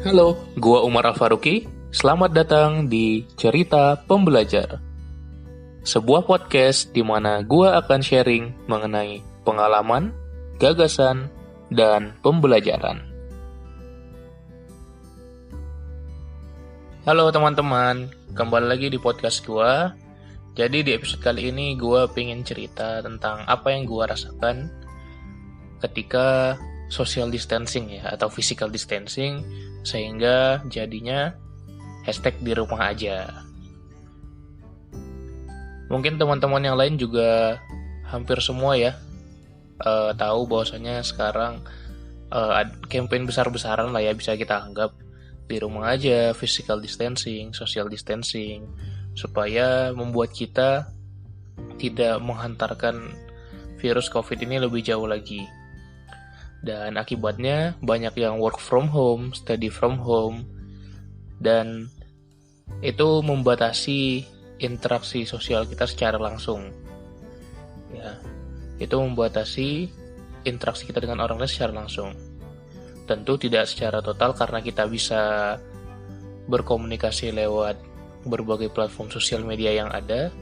Halo, gua Umar Al-Faruqi. Selamat datang di Cerita Pembelajar. Sebuah podcast di mana gua akan sharing mengenai pengalaman, gagasan, dan pembelajaran. Halo teman-teman, kembali lagi di podcast gua. Jadi di episode kali ini gua pengen cerita tentang apa yang gua rasakan ketika social distancing ya, atau physical distancing, sehingga jadinya hashtag di rumah aja. Mungkin teman-teman yang lain juga hampir semua ya tahu bahwasanya sekarang campaign besar-besaran lah ya, bisa kita anggap di rumah aja, physical distancing, social distancing, supaya membuat kita tidak menghantarkan virus COVID ini lebih jauh lagi. Dan akibatnya banyak yang work from home, study from home, dan itu membatasi interaksi sosial kita secara langsung. Ya, itu membatasi interaksi kita dengan orang lain secara langsung. Tentu tidak secara total karena kita bisa berkomunikasi lewat berbagai platform sosial media yang ada,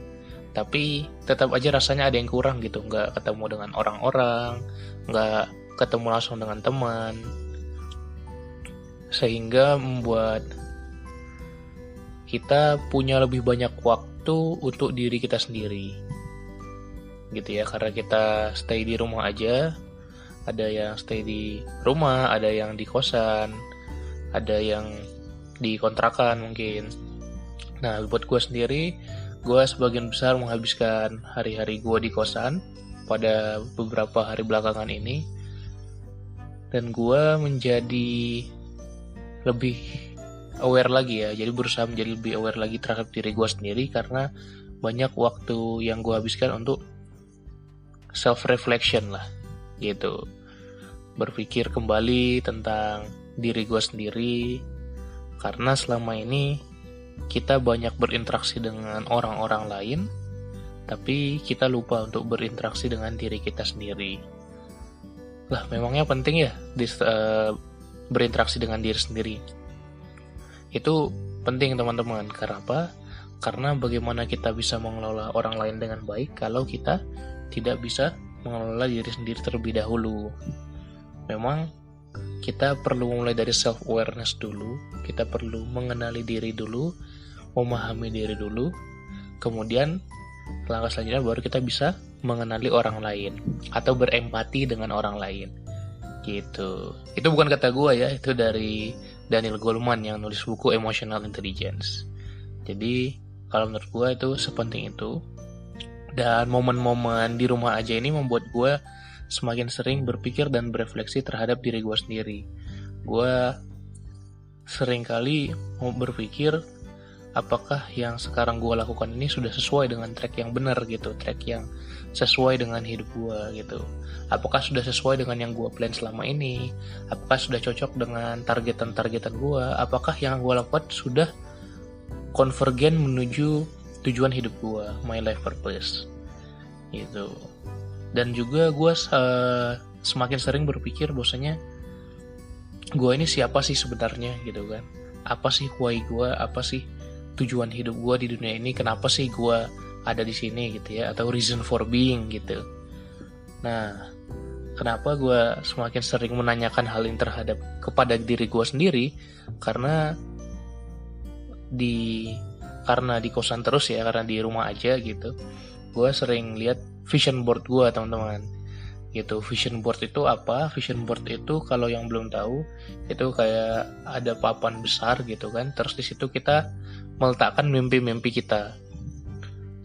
tapi tetap aja rasanya ada yang kurang gitu, nggak ketemu dengan orang-orang, nggak ketemu langsung dengan teman, sehingga membuat kita punya lebih banyak waktu untuk diri kita sendiri gitu ya, karena kita stay di rumah aja. Ada yang stay di rumah, ada yang di kosan, ada yang di kontrakan mungkin. Nah, buat gue sendiri, gue sebagian besar menghabiskan hari-hari gue di kosan pada beberapa hari belakangan ini. Dan gue menjadi lebih aware lagi ya, jadi berusaha menjadi lebih aware lagi terhadap diri gue sendiri, karena banyak waktu yang gue habiskan untuk self-reflection lah gitu, berpikir kembali tentang diri gue sendiri, karena selama ini kita banyak berinteraksi dengan orang-orang lain, tapi kita lupa untuk berinteraksi dengan diri kita sendiri. Lah, memangnya penting ya berinteraksi dengan diri sendiri? Itu penting teman-teman. Karena apa? Karena bagaimana kita bisa mengelola orang lain dengan baik kalau kita tidak bisa mengelola diri sendiri terlebih dahulu. Memang kita perlu mulai dari self-awareness dulu. Kita perlu mengenali diri dulu, memahami diri dulu. Kemudian langkah selanjutnya baru kita bisa mengenali orang lain atau berempati dengan orang lain gitu. Itu bukan kata gue ya, itu dari Daniel Goleman yang nulis buku Emotional Intelligence. Jadi kalau menurut gue itu sepenting itu. Dan momen-momen di rumah aja ini membuat gue semakin sering berpikir dan berefleksi terhadap diri gue sendiri. Gue sering kali mau berpikir, apakah yang sekarang gue lakukan ini sudah sesuai dengan track yang benar gitu, track yang sesuai dengan hidup gue gitu. Apakah sudah sesuai dengan yang gue plan selama ini? Apakah sudah cocok dengan targetan-targetan gue? Apakah yang gue lakukan sudah konvergen menuju tujuan hidup gue, my life purpose gitu. Dan juga gue semakin sering berpikir bahwasanya gue ini siapa sih sebenarnya gitu kan? Apa sih why gue? Apa sih tujuan hidup gue di dunia ini? Kenapa sih gue ada di sini gitu ya, atau reason for being gitu. Nah, kenapa gue semakin sering menanyakan hal ini kepada diri gue sendiri? Karena di kosan terus ya, karena di rumah aja gitu, gue sering lihat vision board gue, teman-teman gitu. Vision board itu apa? Vision board itu kalau yang belum tahu, itu kayak ada papan besar gitu kan, terus di situ kita meletakkan mimpi-mimpi kita.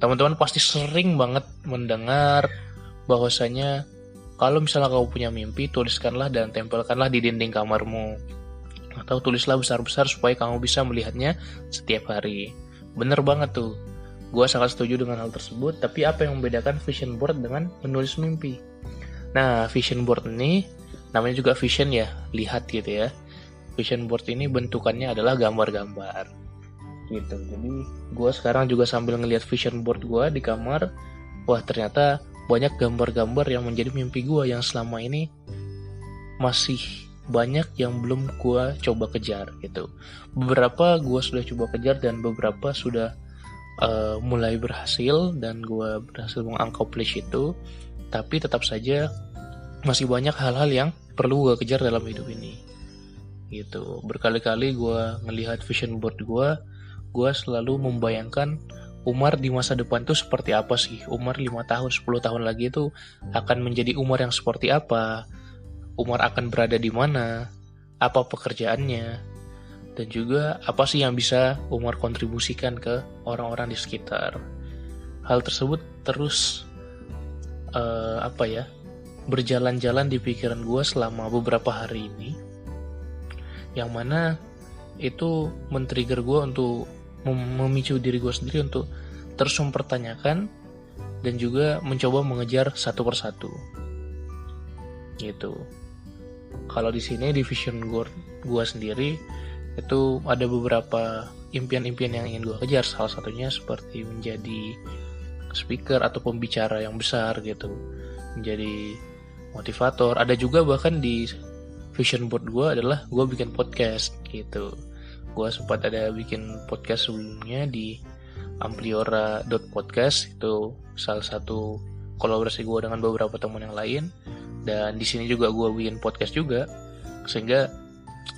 Teman-teman pasti sering banget mendengar bahwasanya kalau misalnya kamu punya mimpi, tuliskanlah dan tempelkanlah di dinding kamarmu, atau tulislah besar-besar supaya kamu bisa melihatnya setiap hari. Bener banget tuh, gue sangat setuju dengan hal tersebut. Tapi apa yang membedakan vision board dengan menulis mimpi? Nah, vision board ini namanya juga vision ya, lihat gitu ya. Vision board ini bentukannya adalah gambar-gambar gitu. Jadi gue sekarang juga sambil ngelihat vision board gue di kamar, wah ternyata banyak gambar-gambar yang menjadi mimpi gue yang selama ini masih banyak yang belum gue coba kejar gitu. Beberapa gue sudah coba kejar dan beberapa sudah mulai berhasil dan gue berhasil mengaccomplish itu. Tapi tetap saja masih banyak hal-hal yang perlu gue kejar dalam hidup ini gitu. Berkali-kali gue ngelihat vision board gue selalu membayangkan Umar di masa depan tuh seperti apa sih? Umar 5 tahun, 10 tahun lagi itu akan menjadi Umar yang seperti apa? Umar akan berada di mana? Apa pekerjaannya? Dan juga apa sih yang bisa Umar kontribusikan ke orang-orang di sekitar? Hal tersebut terus berjalan-jalan di pikiran gue selama beberapa hari ini. Yang mana itu men-trigger gue untuk memicu diri gue sendiri untuk terus mempertanyakan dan juga mencoba mengejar satu persatu gitu. Kalau di sini di vision gue sendiri itu ada beberapa impian-impian yang ingin gue kejar. Salah satunya seperti menjadi speaker atau pembicara yang besar gitu, menjadi motivator. Ada juga bahkan di vision board gue adalah gue bikin podcast gitu. Gue sempat ada bikin podcast sebelumnya di ampliora.podcast, itu salah satu kolaborasi gue dengan beberapa teman yang lain. Dan di sini juga gue bikin podcast juga, sehingga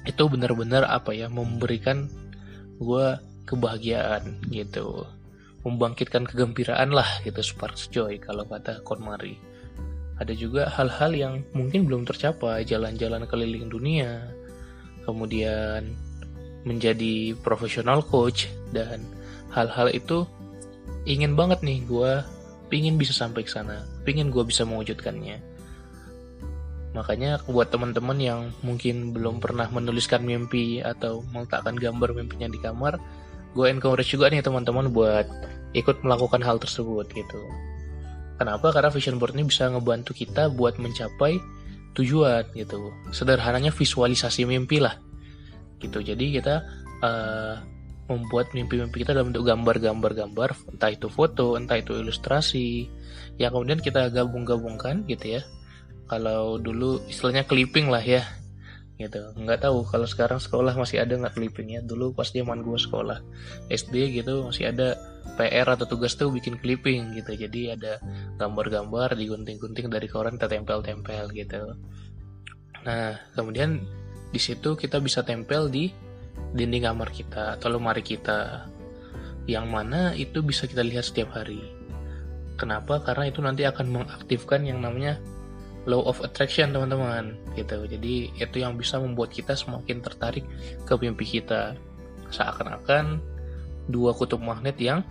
itu benar-benar memberikan gue kebahagiaan gitu, membangkitkan kegembiraan lah gitu, sparks joy kalau kata KonMari. Ada juga hal-hal yang mungkin belum tercapai, jalan-jalan keliling dunia, kemudian menjadi profesional coach, dan hal-hal itu ingin banget nih gue pingin bisa sampai ke sana, pingin gue bisa mewujudkannya. Makanya buat teman-teman yang mungkin belum pernah menuliskan mimpi atau meletakkan gambar mimpinya di kamar, gue encourage juga nih teman-teman buat ikut melakukan hal tersebut gitu. Kenapa? Karena vision board ini bisa ngebantu kita buat mencapai tujuan gitu. Sederhananya visualisasi mimpi lah gitu. Jadi kita membuat mimpi-mimpi kita dalam bentuk gambar-gambar, entah itu foto, entah itu ilustrasi, yang kemudian kita gabung-gabungkan gitu ya. Kalau dulu istilahnya clipping lah ya gitu. Nggak tahu kalau sekarang sekolah masih ada nggak clippingnya. Dulu pas zaman gue sekolah SD gitu masih ada PR atau tugas tuh bikin clipping gitu. Jadi ada gambar-gambar digunting-gunting dari koran, kita tempel-tempel gitu. Nah kemudian di situ kita bisa tempel di dinding kamar kita atau lemari kita, yang mana itu bisa kita lihat setiap hari. Kenapa? Karena itu nanti akan mengaktifkan yang namanya law of attraction teman-teman gitu. Jadi itu yang bisa membuat kita semakin tertarik ke mimpi kita. Seakan-akan dua kutub magnet yang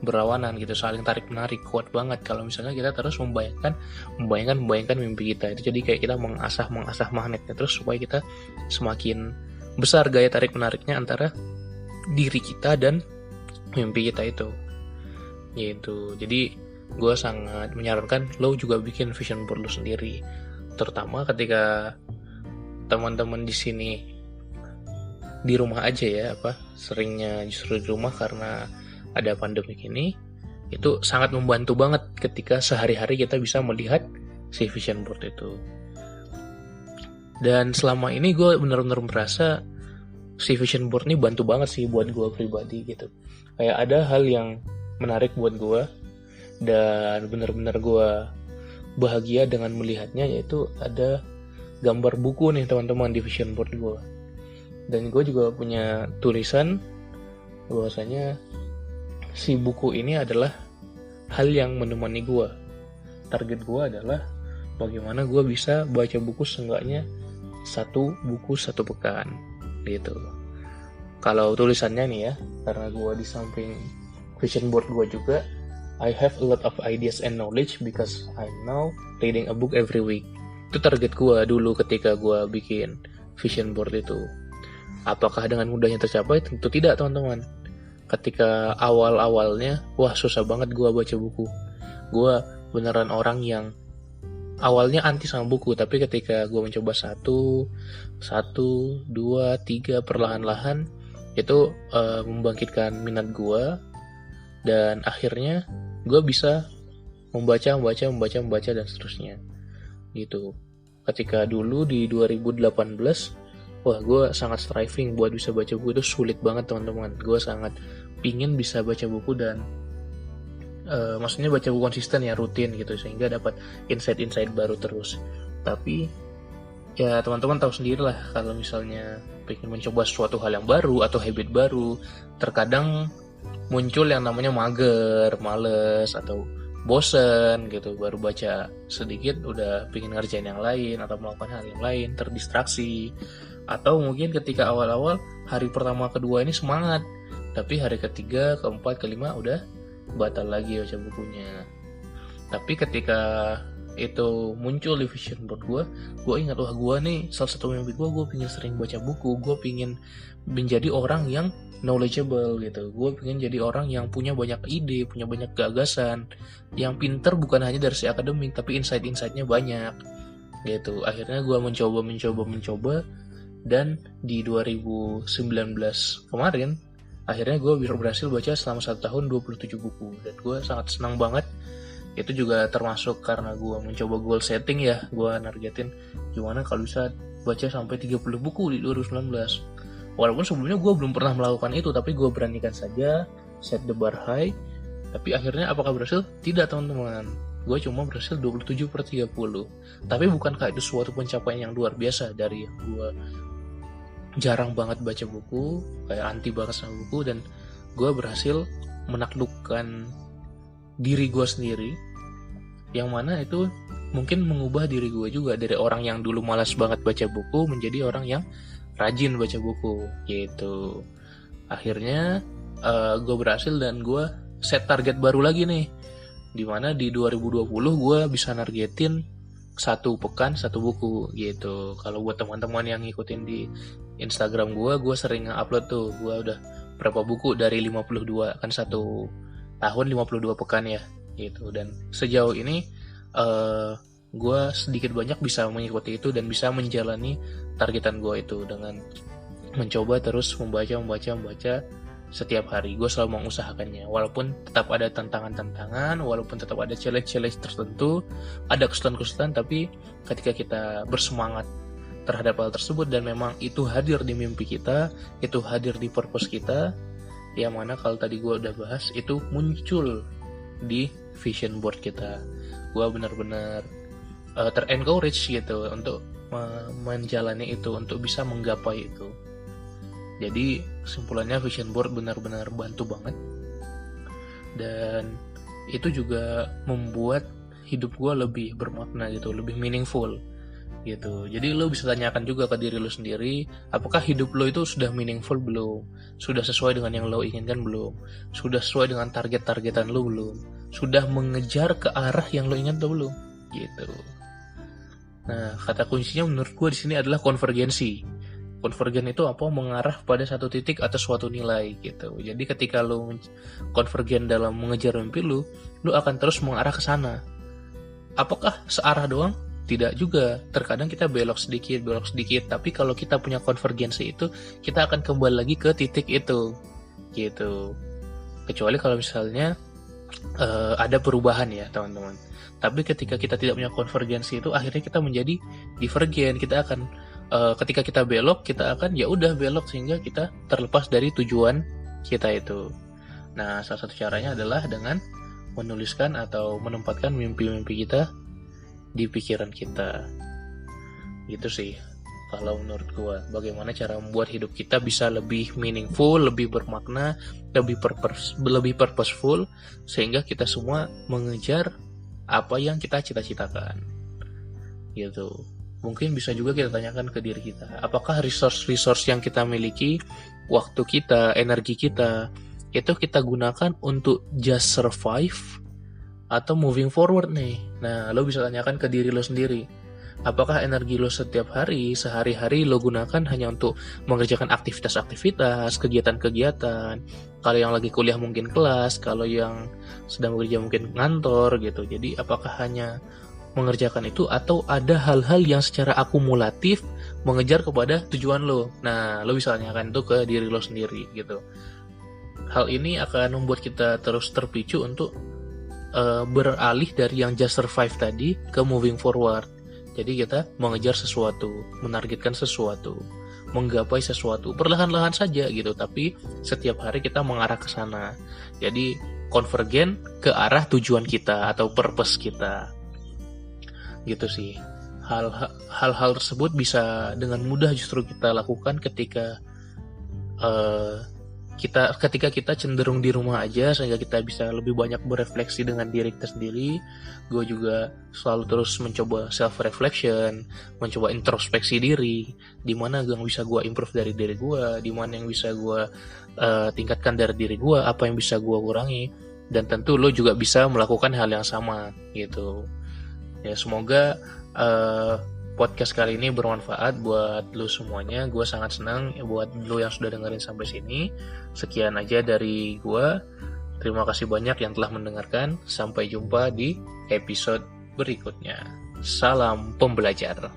berlawanan gitu, saling tarik menarik, kuat banget kalau misalnya kita terus membayangkan mimpi kita. Itu jadi kayak kita mengasah magnetnya terus supaya kita semakin besar gaya tarik menariknya antara diri kita dan mimpi kita itu gitu. Jadi gue sangat menyarankan lo juga bikin vision board lo sendiri, terutama ketika teman-teman di sini di rumah aja ya, seringnya justru di rumah karena ada pandemi ini. Itu sangat membantu banget ketika sehari-hari kita bisa melihat si vision board itu. Dan selama ini gue benar-benar merasa si vision board ini bantu banget sih buat gue pribadi gitu. Kayak ada hal yang menarik buat gue dan benar-benar gue bahagia dengan melihatnya, yaitu ada gambar buku nih teman-teman di vision board gue. Dan gue juga punya tulisan bahwasanya si buku ini adalah hal yang menemani gue. Target gue adalah bagaimana gue bisa baca buku seenggaknya 1 buku 1 pekan gitu. Kalau tulisannya nih ya, karena gue di samping vision board gue juga, I have a lot of ideas and knowledge because I'm now reading a book every week. Itu target gue dulu ketika gue bikin vision board itu. Apakah dengan mudahnya tercapai? Tentu tidak teman-teman. Ketika awal-awalnya, wah susah banget gue baca buku. Gue beneran orang yang awalnya anti sama buku, tapi ketika gue mencoba 1, 2, 3 perlahan-lahan, itu membangkitkan minat gue, dan akhirnya gue bisa membaca dan seterusnya gitu. Ketika dulu di 2018, wah gue sangat striving buat bisa baca buku itu sulit banget teman-teman. Gue sangat pingin bisa baca buku dan maksudnya baca buku konsisten ya, rutin gitu, sehingga dapat insight-insight baru terus. Tapi ya teman-teman tahu sendiri lah, kalau misalnya pengen mencoba suatu hal yang baru atau habit baru, terkadang muncul yang namanya mager, males, atau bosen gitu. Baru baca sedikit udah pengen ngerjain yang lain atau melakukan hal yang lain, terdistraksi. Atau mungkin ketika awal-awal hari pertama kedua ini semangat, tapi hari ketiga, keempat, kelima udah batal lagi baca bukunya. Tapi ketika itu muncul di vision board gue ingat, wah gue nih salah satu mimpi gue pengen sering baca buku, gue pengen menjadi orang yang knowledgeable gitu, gue pengen jadi orang yang punya banyak ide, punya banyak gagasan, yang pinter bukan hanya dari si akademik tapi insight-insightnya banyak gitu. Akhirnya gue mencoba dan di 2019 kemarin akhirnya gue berhasil baca selama 1 tahun 27 buku, dan gue sangat senang banget. Itu juga termasuk karena gue mencoba goal setting ya, gue nargetin gimana kalau bisa baca sampai 30 buku di 2019. Walaupun sebelumnya gue belum pernah melakukan itu, tapi gue beranikan saja, set the bar high. Tapi akhirnya apakah berhasil? Tidak teman-teman, gue cuma berhasil 27/30. Tapi bukankah itu suatu pencapaian yang luar biasa dari yang gue jarang banget baca buku, kayak anti banget sama buku, dan gue berhasil menaklukkan diri gue sendiri, yang mana itu mungkin mengubah diri gue juga dari orang yang dulu malas banget baca buku menjadi orang yang rajin baca buku gitu. Akhirnya gue berhasil dan gue set target baru lagi nih, dimana di 2020 gue bisa nargetin 1 pekan 1 buku gitu. Kalau buat teman-teman yang ngikutin di Instagram gue sering upload tuh, gue udah berapa buku dari 52, kan 1 tahun 52 pekan ya gitu. Dan sejauh ini gue sedikit banyak bisa mengikuti itu dan bisa menjalani targetan gue itu dengan mencoba terus membaca setiap hari. Gue selalu mengusahakannya, walaupun tetap ada tantangan-tantangan, walaupun tetap ada challenge-challenge tertentu, ada kesulitan-kesulitan, tapi ketika kita bersemangat terhadap hal tersebut dan memang itu hadir di mimpi kita, itu hadir di purpose kita, yang mana kalau tadi gue udah bahas itu muncul di vision board kita, gue benar-benar ter-encourage gitu untuk menjalani itu, untuk bisa menggapai itu. Jadi kesimpulannya vision board benar-benar bantu banget, dan itu juga membuat hidup gue lebih bermakna gitu, lebih meaningful gitu. Jadi lo bisa tanyakan juga ke diri lo sendiri, apakah hidup lo itu sudah meaningful belum? Sudah sesuai dengan yang lo inginkan belum? Sudah sesuai dengan target-targetan lo belum? Sudah mengejar ke arah yang lo inginkan atau belum? Gitu. Nah, kata kuncinya menurut gue di sini adalah konvergensi. Konvergen itu apa? Mengarah pada satu titik atau suatu nilai gitu. Jadi ketika lo konvergen dalam mengejar mimpi lo akan terus mengarah ke sana. Apakah searah doang? Tidak juga, terkadang kita belok sedikit, tapi kalau kita punya konvergensi itu, kita akan kembali lagi ke titik itu, gitu. Kecuali kalau misalnya ada perubahan ya teman-teman. Tapi ketika kita tidak punya konvergensi itu, akhirnya kita menjadi divergen. Kita akan, ketika kita belok, kita akan ya udah belok sehingga kita terlepas dari tujuan kita itu. Nah, salah satu caranya adalah dengan menuliskan atau menempatkan mimpi-mimpi kita di pikiran kita. Gitu sih kalau menurut gue, bagaimana cara membuat hidup kita bisa lebih meaningful, lebih bermakna, lebih purposeful, sehingga kita semua mengejar apa yang kita cita-citakan gitu. Mungkin bisa juga kita tanyakan ke diri kita, apakah resource yang kita miliki, waktu kita, energi kita, itu kita gunakan untuk just survive atau moving forward nih. Nah, lo bisa tanyakan ke diri lo sendiri, apakah energi lo setiap hari, sehari-hari lo gunakan hanya untuk mengerjakan aktivitas-aktivitas, kegiatan-kegiatan. Kalau yang lagi kuliah mungkin kelas, kalau yang sedang bekerja mungkin ngantor gitu. Jadi apakah hanya mengerjakan itu, atau ada hal-hal yang secara akumulatif mengejar kepada tujuan lo. Nah, lo bisa tanyakan itu ke diri lo sendiri gitu. Hal ini akan membuat kita terus terpicu untuk beralih dari yang just survive tadi ke moving forward. Jadi kita mengejar sesuatu, menargetkan sesuatu, menggapai sesuatu, perlahan-lahan saja gitu, tapi setiap hari kita mengarah ke sana. Jadi konvergen ke arah tujuan kita atau purpose kita. Gitu sih. Hal-hal tersebut bisa dengan mudah justru kita lakukan ketika kita cenderung di rumah aja, sehingga kita bisa lebih banyak berefleksi dengan diri kita sendiri. Gue juga selalu terus mencoba self reflection, mencoba introspeksi diri, di mana yang bisa gue improve dari diri gue, di mana yang bisa gue tingkatkan dari diri gue, apa yang bisa gue kurangi, dan tentu lo juga bisa melakukan hal yang sama gitu. Ya semoga podcast kali ini bermanfaat buat lo semuanya. Gue sangat senang buat lo yang sudah dengerin sampai sini. Sekian aja dari gue. Terima kasih banyak yang telah mendengarkan. Sampai jumpa di episode berikutnya. Salam pembelajar.